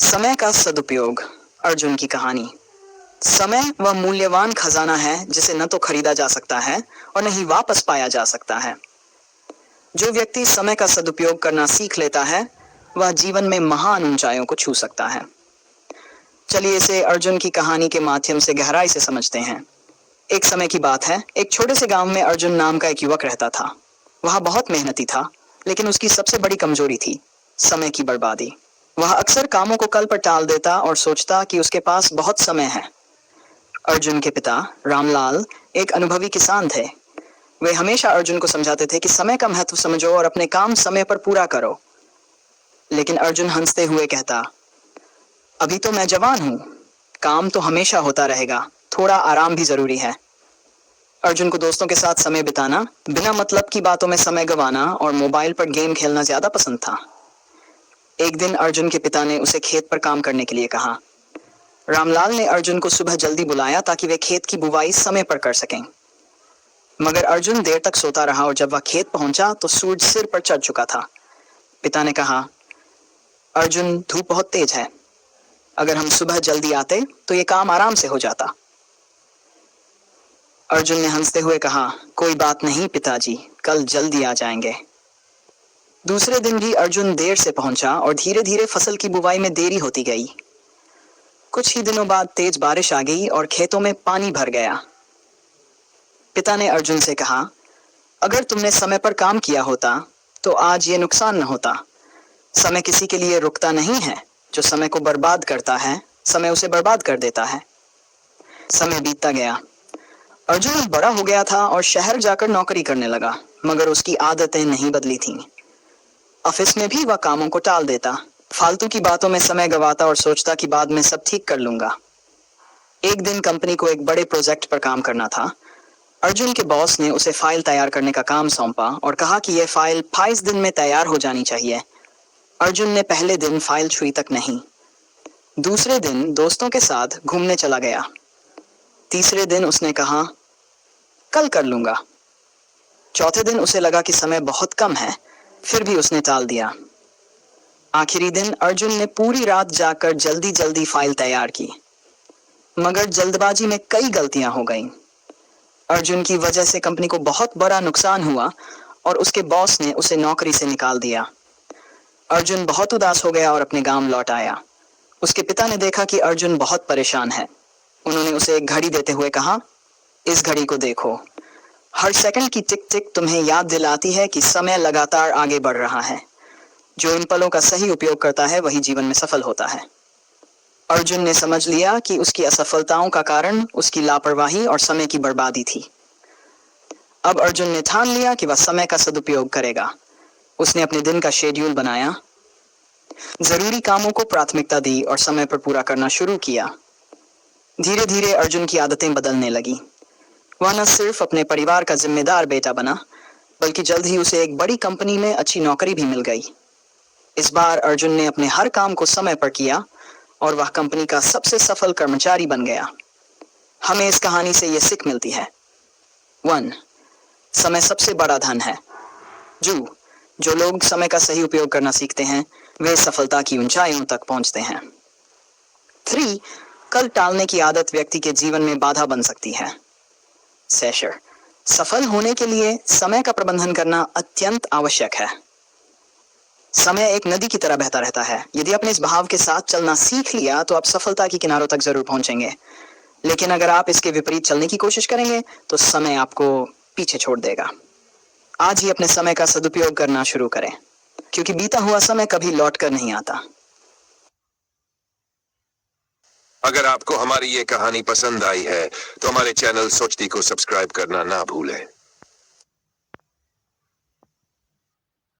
समय का सदुपयोग। अर्जुन की कहानी। समय वह मूल्यवान खजाना है जिसे न तो खरीदा जा सकता है और न ही वापस पाया जा सकता है। जो व्यक्ति समय का सदुपयोग करना सीख लेता है वह जीवन में महान ऊंचाइयों को छू सकता है। चलिए इसे अर्जुन की कहानी के माध्यम से गहराई से समझते हैं। एक समय की बात है, एक छोटे से गांव में अर्जुन नाम का एक युवक रहता था। वह बहुत मेहनती था, लेकिन उसकी सबसे बड़ी कमजोरी थी समय की बर्बादी। वह अक्सर कामों को कल पर टाल देता और सोचता कि उसके पास बहुत समय है। अर्जुन के पिता रामलाल एक अनुभवी किसान थे। वे हमेशा अर्जुन को समझाते थे कि समय का महत्व समझो और अपने काम समय पर पूरा करो। लेकिन अर्जुन हंसते हुए कहता, अभी तो मैं जवान हूं, काम तो हमेशा होता रहेगा, थोड़ा आराम भी जरूरी है। अर्जुन को दोस्तों के साथ समय बिताना, बिना मतलब की बातों में समय गंवाना और मोबाइल पर गेम खेलना ज्यादा पसंद था। एक दिन अर्जुन के पिता ने उसे खेत पर काम करने के लिए कहा। रामलाल ने अर्जुन को सुबह जल्दी बुलाया ताकि वे खेत की बुवाई समय पर कर सकें। मगर अर्जुन देर तक सोता रहा और जब वह खेत पहुंचा तो सूरज सिर पर चढ़ चुका था। पिता ने कहा, अर्जुन धूप बहुत तेज है, अगर हम सुबह जल्दी आते तो ये काम आराम से हो जाता। अर्जुन ने हंसते हुए कहा, कोई बात नहीं पिताजी, कल जल्दी आ जाएंगे। दूसरे दिन भी अर्जुन देर से पहुंचा और धीरे धीरे फसल की बुवाई में देरी होती गई। कुछ ही दिनों बाद तेज बारिश आ गई और खेतों में पानी भर गया। पिता ने अर्जुन से कहा, अगर तुमने समय पर काम किया होता तो आज ये नुकसान न होता। समय किसी के लिए रुकता नहीं है, जो समय को बर्बाद करता है समय उसे बर्बाद कर देता है। समय बीतता गया। अर्जुन अब बड़ा हो गया था और शहर जाकर नौकरी करने लगा, मगर उसकी आदतें नहीं बदली थीं। ऑफिस में भी वह कामों को टाल देता, फालतू की बातों में समय गवाता और सोचता कि बाद में सब ठीक कर लूंगा। एक दिन कंपनी को एक बड़े प्रोजेक्ट पर काम करना था। अर्जुन के बॉस ने उसे फाइल तैयार करने का काम सौंपा और कहा कि यह फाइल 22 दिन में तैयार हो जानी चाहिए। अर्जुन ने पहले दिन फाइल छुई तक नहीं। दूसरे दिन दोस्तों के साथ घूमने चला गया। तीसरे दिन उसने कहा, कल कर लूंगा। चौथे दिन उसे लगा कि समय बहुत कम है, फिर भी उसने टाल दिया। आखिरी दिन अर्जुन ने पूरी रात जाकर जल्दी जल्दी फाइल तैयार की, मगर जल्दबाजी में कई गलतियां हो गईं। अर्जुन की वजह से कंपनी को बहुत बड़ा नुकसान हुआ और उसके बॉस ने उसे नौकरी से निकाल दिया। अर्जुन बहुत उदास हो गया और अपने गांव लौट आया। उसके पिता ने देखा कि अर्जुन बहुत परेशान है। उन्होंने उसे एक घड़ी देते हुए कहा, इस घड़ी को देखो, हर सेकंड की टिक टिक तुम्हें याद दिलाती है कि समय लगातार आगे बढ़ रहा है। जो इन पलों का सही उपयोग करता है वही जीवन में सफल होता है। अर्जुन ने समझ लिया कि उसकी असफलताओं का कारण उसकी लापरवाही और समय की बर्बादी थी। अब अर्जुन ने ठान लिया कि वह समय का सदुपयोग करेगा। उसने अपने दिन का शेड्यूल बनाया, जरूरी कामों को प्राथमिकता दी और समय पर पूरा करना शुरू किया। धीरे धीरे अर्जुन की आदतें बदलने लगी। वह न सिर्फ अपने परिवार का जिम्मेदार बेटा बना, बल्कि जल्द ही उसे एक बड़ी कंपनी में अच्छी नौकरी भी मिल गई। इस बार अर्जुन ने अपने हर काम को समय पर किया और वह कंपनी का सबसे सफल कर्मचारी बन गया। हमें इस कहानी से यह सीख मिलती है, 1. समय सबसे बड़ा धन है। जो लोग समय का सही उपयोग करना सीखते हैं वे सफलता की ऊंचाइयों तक पहुंचते हैं। 3. कल टालने की आदत व्यक्ति के जीवन में बाधा बन सकती है। सेशर, सफल होने के लिए समय का प्रबंधन करना अत्यंत आवश्यक है। समय एक नदी की तरह बहता रहता है। यदि आपने इस बहाव के साथ चलना सीख लिया तो आप सफलता की किनारों तक जरूर पहुंचेंगे। लेकिन अगर आप इसके विपरीत चलने की कोशिश करेंगे तो समय आपको पीछे छोड़ देगा। आज ही अपने समय का सदुपयोग करना शुरू करें, क्योंकि बीता हुआ समय कभी लौट कर नहीं आता। अगर आपको हमारी ये कहानी पसंद आई है तो हमारे चैनल सोचती को सब्सक्राइब करना ना भूलें।